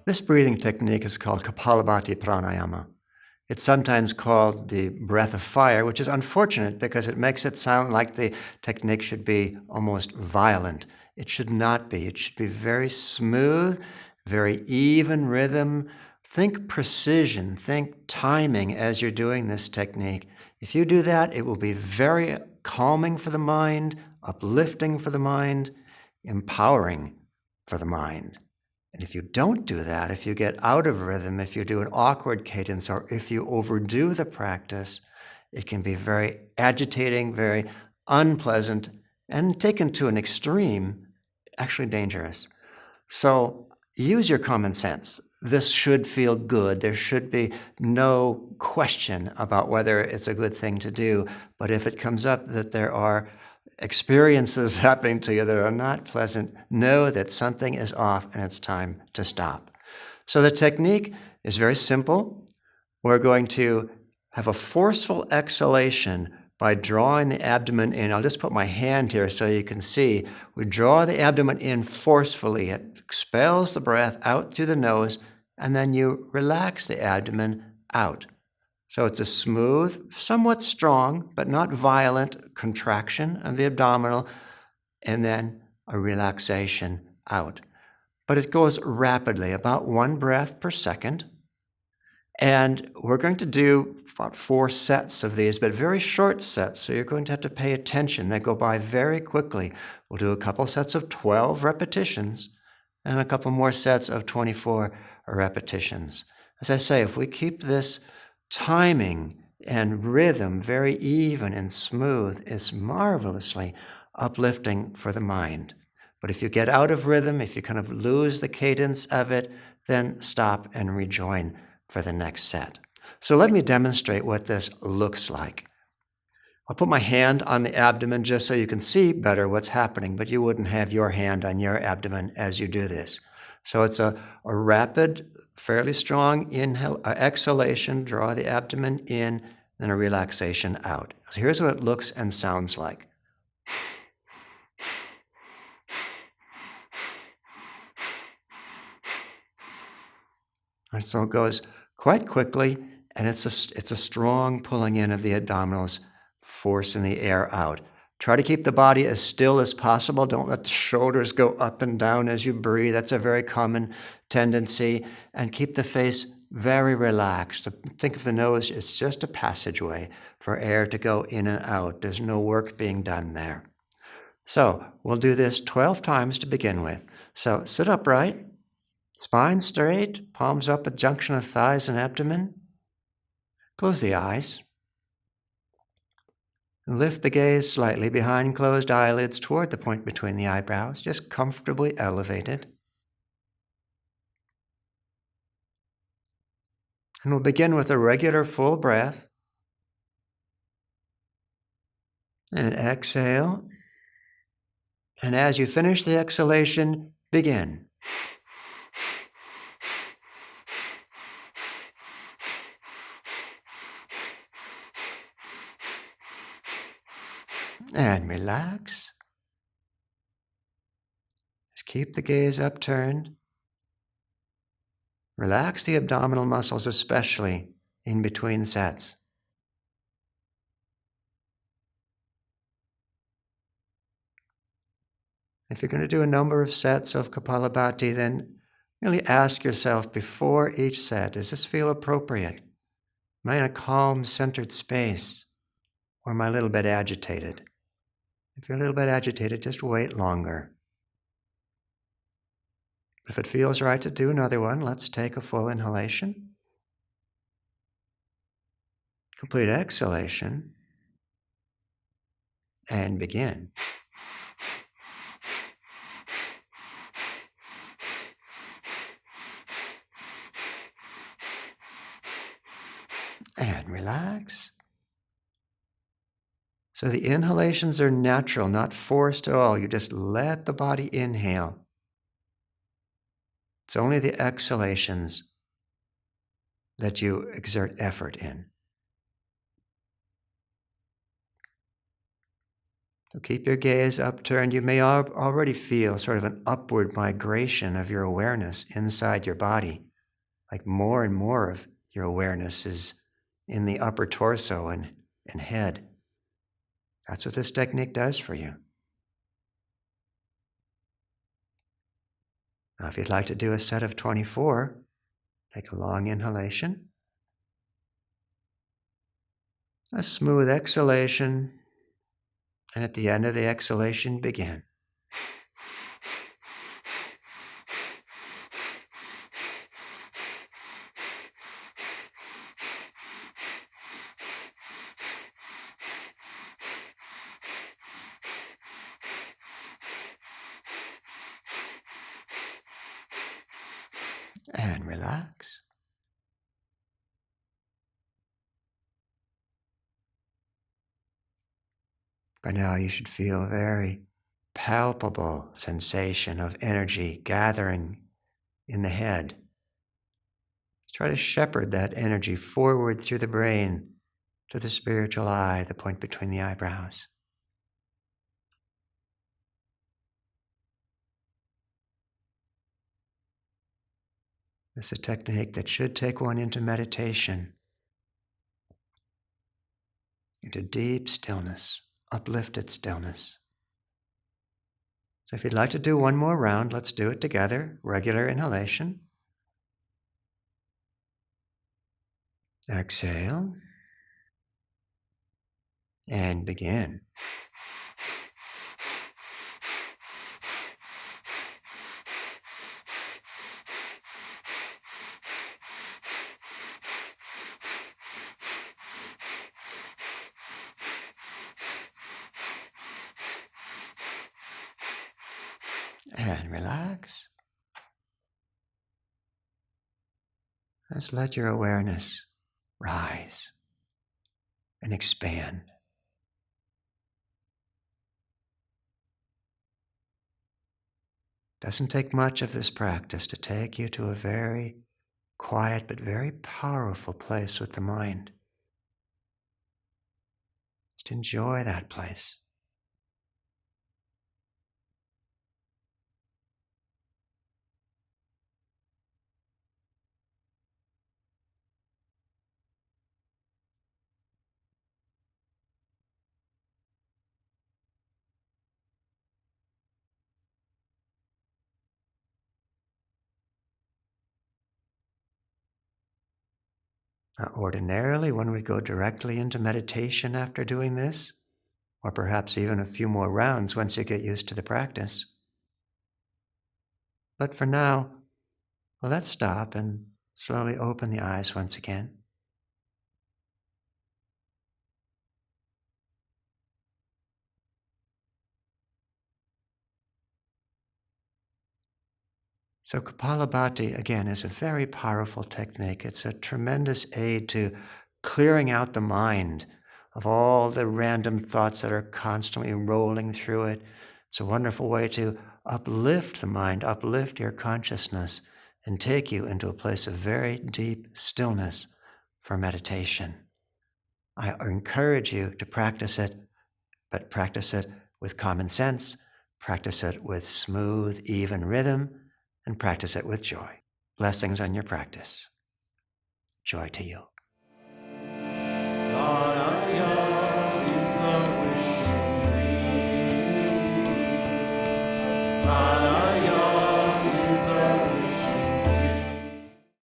This breathing technique is called Kapalbhati Pranayama. It's sometimes called the breath of fire, which is unfortunate because it makes it sound like the technique should be almost violent. It should not be. It should be very smooth, very even rhythm. Think precision, think timing as you're doing this technique. If you do that, it will be very calming for the mind, uplifting for the mind, empowering for the mind. And if you don't do that, if you get out of rhythm, if you do an awkward cadence, or if you overdo the practice, it can be very agitating, very unpleasant, and taken to an extreme, actually dangerous. So use your common sense. This should feel good. There should be no question about whether it's a good thing to do. But if it comes up that there are experiences happening to you that are not pleasant, know that something is off and it's time to stop. So the technique is very simple. We're going to have a forceful exhalation by drawing the abdomen in. I'll just put my hand here so you can see. We draw the abdomen in forcefully. It expels the breath out through the nose, and then you relax the abdomen out. So it's a smooth, somewhat strong, but not violent contraction of the abdominal, and then a relaxation out. But it goes rapidly, about 1 breath per second. And we're going to do about 4 sets of these, but very short sets, so you're going to have to pay attention. They go by very quickly. We'll do a couple sets of 12 repetitions and a couple more sets of 24 repetitions. As I say, if we keep this timing and rhythm very even and smooth, it's marvelously uplifting for the mind. But if you get out of rhythm, if you kind of lose the cadence of it, then stop and rejoin for the next set. So let me demonstrate what this looks like. I'll put my hand on the abdomen just so you can see better what's happening, but you wouldn't have your hand on your abdomen as you do this. So it's a rapid, fairly strong exhalation, draw the abdomen in, then a relaxation out. So here's what it looks and sounds like. And so it goes quite quickly, and it's a strong pulling in of the abdominals, forcing the air out. Try to keep the body as still as possible. Don't let the shoulders go up and down as you breathe. That's a very common tendency. And keep the face very relaxed. Think of the nose, it's just a passageway for air to go in and out. There's no work being done there. So we'll do this 12 times to begin with. So sit upright, spine straight, palms up at junction of thighs and abdomen. Close the eyes. Lift the gaze slightly behind closed eyelids toward the point between the eyebrows, just comfortably elevated. And we'll begin with a regular full breath. And exhale. And as you finish the exhalation, begin. And relax. Just keep the gaze upturned. Relax the abdominal muscles, especially in between sets. If you're going to do a number of sets of Kapalabhati, then really ask yourself before each set, does this feel appropriate? Am I in a calm, centered space? Or am I a little bit agitated? If you're a little bit agitated, just wait longer. If it feels right to do another one, let's take a full inhalation. Complete exhalation. And begin. And relax. So the inhalations are natural, not forced at all. You just let the body inhale. It's only the exhalations that you exert effort in. So keep your gaze upturned. You may already feel sort of an upward migration of your awareness inside your body, like more and more of your awareness is in the upper torso and head. That's what this technique does for you. Now, if you'd like to do a set of 24, take a long inhalation, a smooth exhalation, and at the end of the exhalation, begin. And relax. By now, you should feel a very palpable sensation of energy gathering in the head. Try to shepherd that energy forward through the brain to the spiritual eye, the point between the eyebrows. This is a technique that should take one into meditation, into deep stillness, uplifted stillness. So if you'd like to do one more round, let's do it together. Regular inhalation. Exhale. And begin. And relax. Just let your awareness rise and expand. Doesn't take much of this practice to take you to a very quiet but very powerful place with the mind. Just enjoy that place. Now, ordinarily, one would go directly into meditation after doing this, or perhaps even a few more rounds once you get used to the practice. But for now, let's stop and slowly open the eyes once again. So Kapalbhati, again, is a very powerful technique. It's a tremendous aid to clearing out the mind of all the random thoughts that are constantly rolling through it. It's a wonderful way to uplift the mind, uplift your consciousness, and take you into a place of very deep stillness for meditation. I encourage you to practice it, but practice it with common sense, practice it with smooth, even rhythm, and practice it with joy. Blessings on your practice. Joy to you. Pranayama.